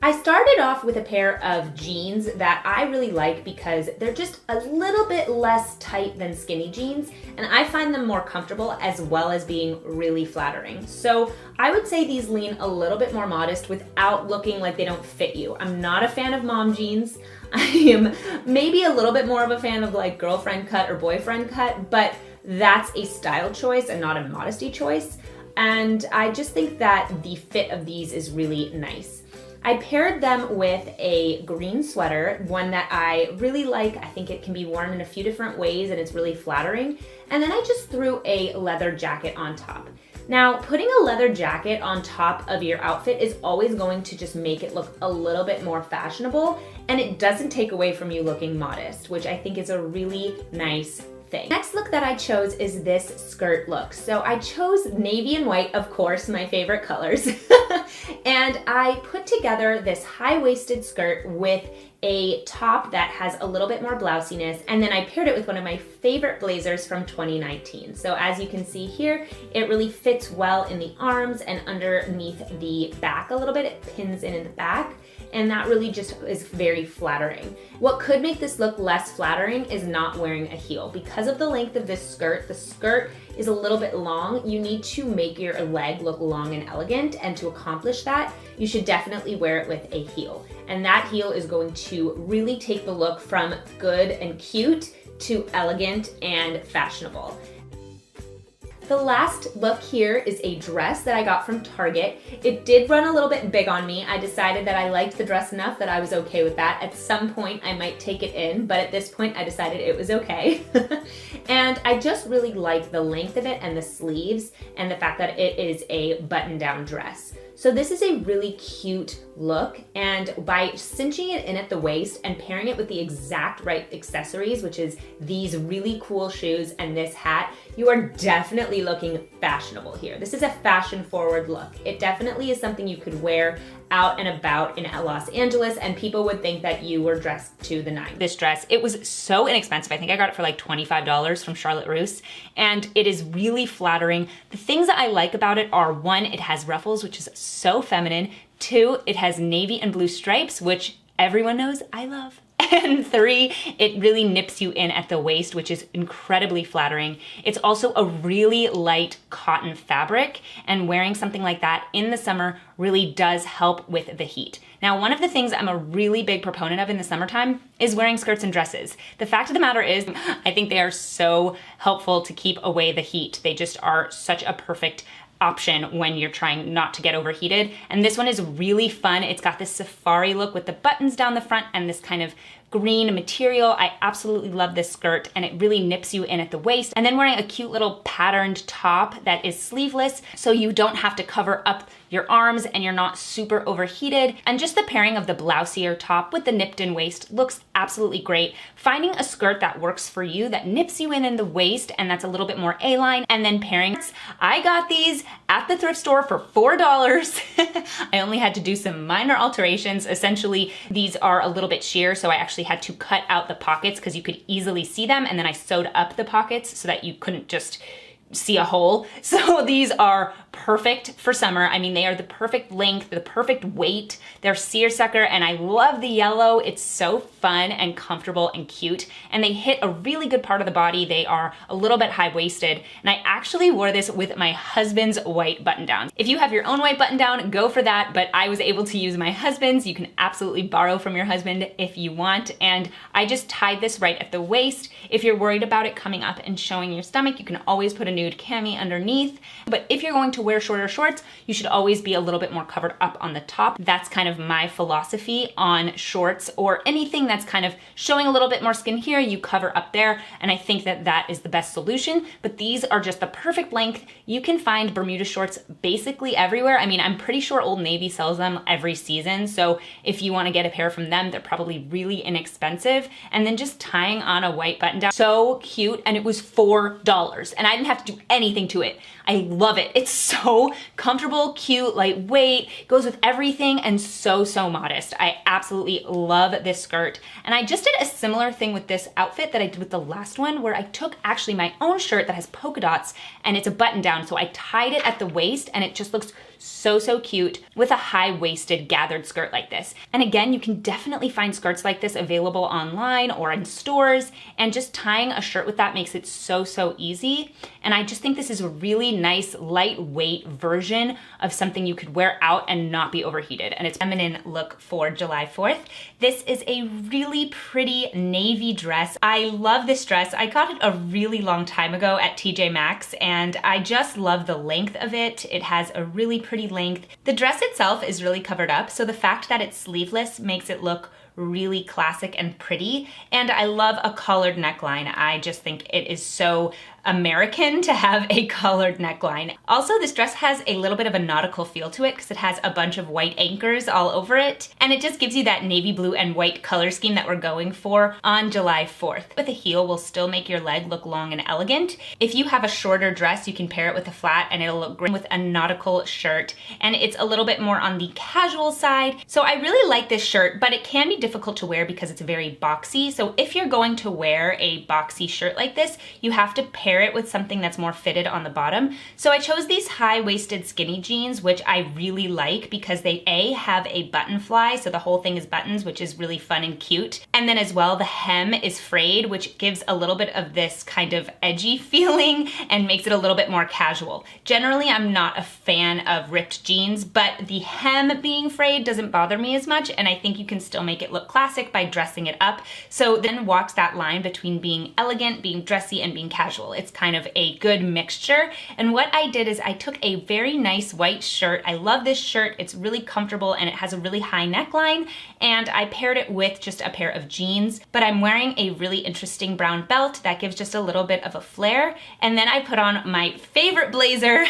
I started off with a pair of jeans that I really like because they're just a little bit less tight than skinny jeans, and I find them more comfortable as well as being really flattering. So I would say these lean a little bit more modest without looking like they don't fit you. I'm not a fan of mom jeans. I am maybe a little bit more of a fan of like girlfriend cut or boyfriend cut, but that's a style choice and not a modesty choice. And I just think that the fit of these is really nice. I paired them with a green sweater, one that I really like. I think it can be worn in a few different ways and it's really flattering. And then I just threw a leather jacket on top. Now, putting a leather jacket on top of your outfit is always going to just make it look a little bit more fashionable, and it doesn't take away from you looking modest, which I think is a really nice thing. Next look that I chose is this skirt look. So I chose navy and white, of course, my favorite colors. And I put together this high-waisted skirt with a top that has a little bit more blousiness, and then I paired it with one of my favorite blazers from 2019. So as you can see here, it really fits well in the arms and underneath the back a little bit. It pins in the back, and that really just is very flattering. What could make this look less flattering is not wearing a heel. Because of the length of this skirt, the skirt is a little bit long. You need to make your leg look long and elegant, and to accomplish that, you should definitely wear it with a heel. And that heel is going to really take the look from good and cute to elegant and fashionable. The last look here is a dress that I got from Target. It did run a little bit big on me. I decided that I liked the dress enough that I was okay with that. At some point I might take it in, but at this point I decided it was okay. And I just really like the length of it and the sleeves and the fact that it is a button-down dress. So this is a really cute look, and by cinching it in at the waist and pairing it with the exact right accessories, which is these really cool shoes and this hat, you are definitely looking fashionable here. This is a fashion-forward look. It definitely is something you could wear out and about in Los Angeles, and people would think that you were dressed to the nines. This dress, it was so inexpensive. I think I got it for like $25 from Charlotte Russe, and it is really flattering. The things that I like about it are, one, it has ruffles, which is so feminine. Two, it has navy and blue stripes, which everyone knows I love. And three, it really nips you in at the waist, which is incredibly flattering. It's also a really light cotton fabric, and wearing something like that in the summer really does help with the heat. Now, one of the things I'm a really big proponent of in the summertime is wearing skirts and dresses. The fact of the matter is, I think they are so helpful to keep away the heat. They just are such a perfect option when you're trying not to get overheated. And this one is really fun. It's got this safari look with the buttons down the front and this kind of green material. I absolutely love this skirt, and it really nips you in at the waist. And then wearing a cute little patterned top that is sleeveless, so you don't have to cover up your arms and you're not super overheated. And just the pairing of the blousier top with the nipped in waist looks absolutely great. Finding a skirt that works for you, that nips you in the waist and that's a little bit more A-line, and then pairing. I got these at the thrift store for $4. I only had to do some minor alterations. Essentially, these are a little bit sheer, so I actually had to cut out the pockets because you could easily see them, and then I sewed up the pockets so that you couldn't just see a hole. So these are perfect for summer. I mean, they are the perfect length, the perfect weight. They're seersucker, and I love the yellow. It's so fun and comfortable and cute, and they hit a really good part of the body. They are a little bit high-waisted, and I actually wore this with my husband's white button-down. If you have your own white button-down, go for that, but I was able to use my husband's. You can absolutely borrow from your husband if you want, and I just tied this right at the waist. If you're worried about it coming up and showing your stomach, you can always put a nude cami underneath, but if you're going to wear shorter shorts, you should always be a little bit more covered up on the top. That's kind of my philosophy on shorts, or anything that's kind of showing a little bit more skin here, you cover up there, and I think that that is the best solution. But these are just the perfect length. You can find Bermuda shorts basically everywhere. I mean, I'm pretty sure Old Navy sells them every season, so if you want to get a pair from them, they're probably really inexpensive. And then just tying on a white button down, so cute, and it was $4, and I didn't have to do anything to it. I love it. It's so comfortable, cute, lightweight, goes with everything, and so modest. I absolutely love this skirt. And I just did a similar thing with this outfit that I did with the last one, where I took actually my own shirt that has polka dots, and it's a button down, so I tied it at the waist, and it just looks so cute with a high-waisted gathered skirt like this. And again, you can definitely find skirts like this available online or in stores, and just tying a shirt with that makes it so easy. And I just think this is a really nice lightweight version of something you could wear out and not be overheated. And it's a feminine look for July 4th. This is a really pretty navy dress. I love this dress. I got it a really long time ago at TJ Maxx, and I just love the length of it. It has a really pretty length. The dress itself is really covered up, so the fact that it's sleeveless makes it look really classic and pretty. And I love a collared neckline. I just think it is so American to have a collared neckline. Also, this dress has a little bit of a nautical feel to it because it has a bunch of white anchors all over it, and it just gives you that navy blue and white color scheme that we're going for on July 4th. But the heel will still make your leg look long and elegant. If you have a shorter dress, you can pair it with a flat and it'll look great with a nautical shirt, and it's a little bit more on the casual side. So I really like this shirt, but it can be difficult to wear because it's very boxy. So if you're going to wear a boxy shirt like this, you have to pair it with something that's more fitted on the bottom. So I chose these high-waisted skinny jeans, which I really like because they have a button fly, so the whole thing is buttons, which is really fun and cute. And then as well, the hem is frayed, which gives a little bit of this kind of edgy feeling and makes it a little bit more casual. Generally, I'm not a fan of ripped jeans, but the hem being frayed doesn't bother me as much, and I think you can still make it look classic by dressing it up. So then walks that line between being elegant, being dressy, and being casual. It's kind of a good mixture. And what I did is I took a very nice white shirt. I love this shirt. It's really comfortable and it has a really high neckline, and I paired it with just a pair of jeans, but I'm wearing a really interesting brown belt that gives just a little bit of a flare. And then I put on my favorite blazer,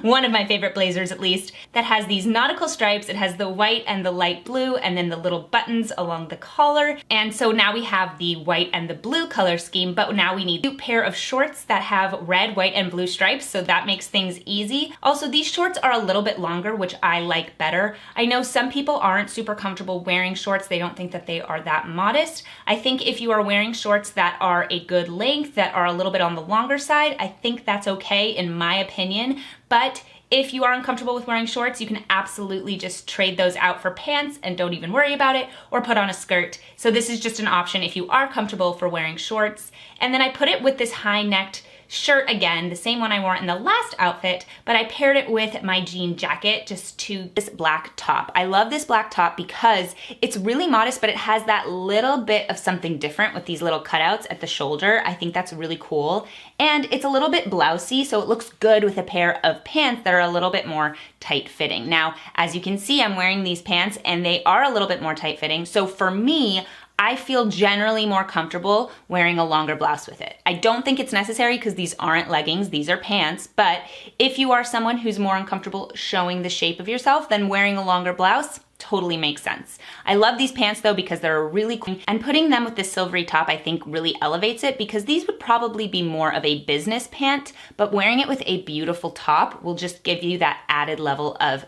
one of my favorite blazers at least, that has these nautical stripes. It has the white and the light blue and then the little buttons along the collar. And so now we have the white and the blue color scheme, but now we need a pair of shorts that have red, white, and blue stripes, so that makes things easy. Also, these shorts are a little bit longer, which I like better. I know some people aren't super comfortable wearing shorts. They don't think that they are that modest. I think if you are wearing shorts that are a good length, that are a little bit on the longer side, I think that's okay in my opinion. But if you are uncomfortable with wearing shorts, you can absolutely just trade those out for pants and don't even worry about it, or put on a skirt. So this is just an option if you are comfortable for wearing shorts. And then I put it with this high-necked shirt again, the same one I wore in the last outfit, but I paired it with my jean jacket just to this black top. I love this black top because it's really modest, but it has that little bit of something different with these little cutouts at the shoulder. I think that's really cool. And it's a little bit blousy, so it looks good with a pair of pants that are a little bit more tight fitting. Now, as you can see, I'm wearing these pants and they are a little bit more tight fitting. So for me, I feel generally more comfortable wearing a longer blouse with it. I don't think it's necessary because these aren't leggings, these are pants, but if you are someone who's more uncomfortable showing the shape of yourself, then wearing a longer blouse totally makes sense. I love these pants though because they're really cool, and putting them with this silvery top I think really elevates it, because these would probably be more of a business pant, but wearing it with a beautiful top will just give you that added level of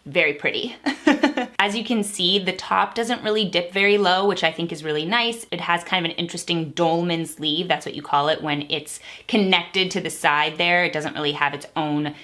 very pretty. As you can see, the top doesn't really dip very low, which I think is really nice. It has kind of an interesting dolman sleeve. That's what you call it when it's connected to the side there. It doesn't really have its own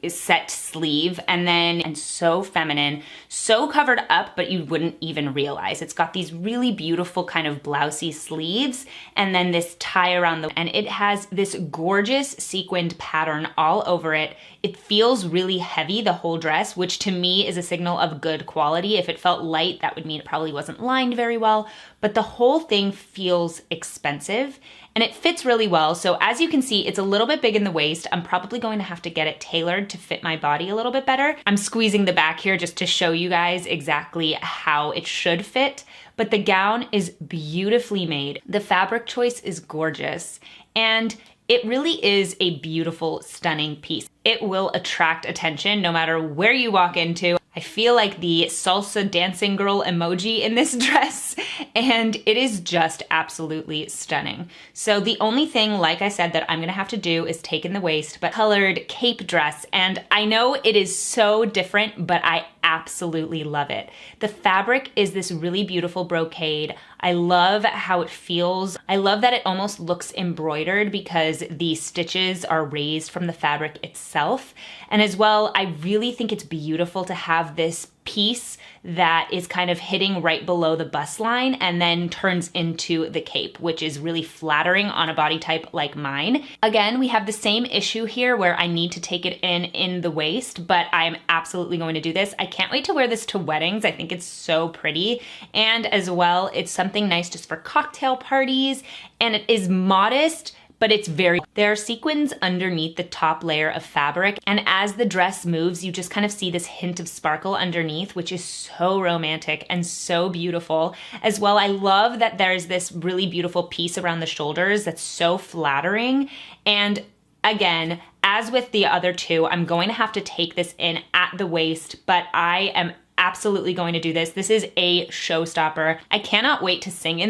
set sleeve, and so feminine, so covered up, but you wouldn't even realize. It's got these really beautiful kind of blousy sleeves, and then this tie around and it has this gorgeous sequined pattern all over it. It feels really heavy, the whole dress, which to me is a signal of good quality. If it felt light, that would mean it probably wasn't lined very well, but the whole thing feels expensive. And it fits really well. So as you can see, it's a little bit big in the waist. I'm probably going to have to get it tailored to fit my body a little bit better. I'm squeezing the back here just to show you guys exactly how it should fit. But the gown is beautifully made. The fabric choice is gorgeous. And it really is a beautiful, stunning piece. It will attract attention no matter where you walk into. I feel like the salsa dancing girl emoji in this dress, and it is just absolutely stunning. So the only thing, like I said, that I'm gonna have to do is take in the waist, but colored cape dress. And I know it is so different, but I absolutely love it. The fabric is this really beautiful brocade. I love how it feels. I love that it almost looks embroidered because the stitches are raised from the fabric itself. And as well, I really think it's beautiful to have this piece that is kind of hitting right below the bust line and then turns into the cape, which is really flattering on a body type like mine. Again, we have the same issue here where I need to take it in the waist, but I'm absolutely going to do this. I can't wait to wear this to weddings. I think it's so pretty. And as well, it's something nice just for cocktail parties, and it is modest, but it's there are sequins underneath the top layer of fabric, and as the dress moves, you just kind of see this hint of sparkle underneath, which is so romantic and so beautiful. As well, I love that there's this really beautiful piece around the shoulders that's so flattering. And again, as with the other two, I'm going to have to take this in at the waist, but I am absolutely going to do this. This is a showstopper. I cannot wait to sing in this.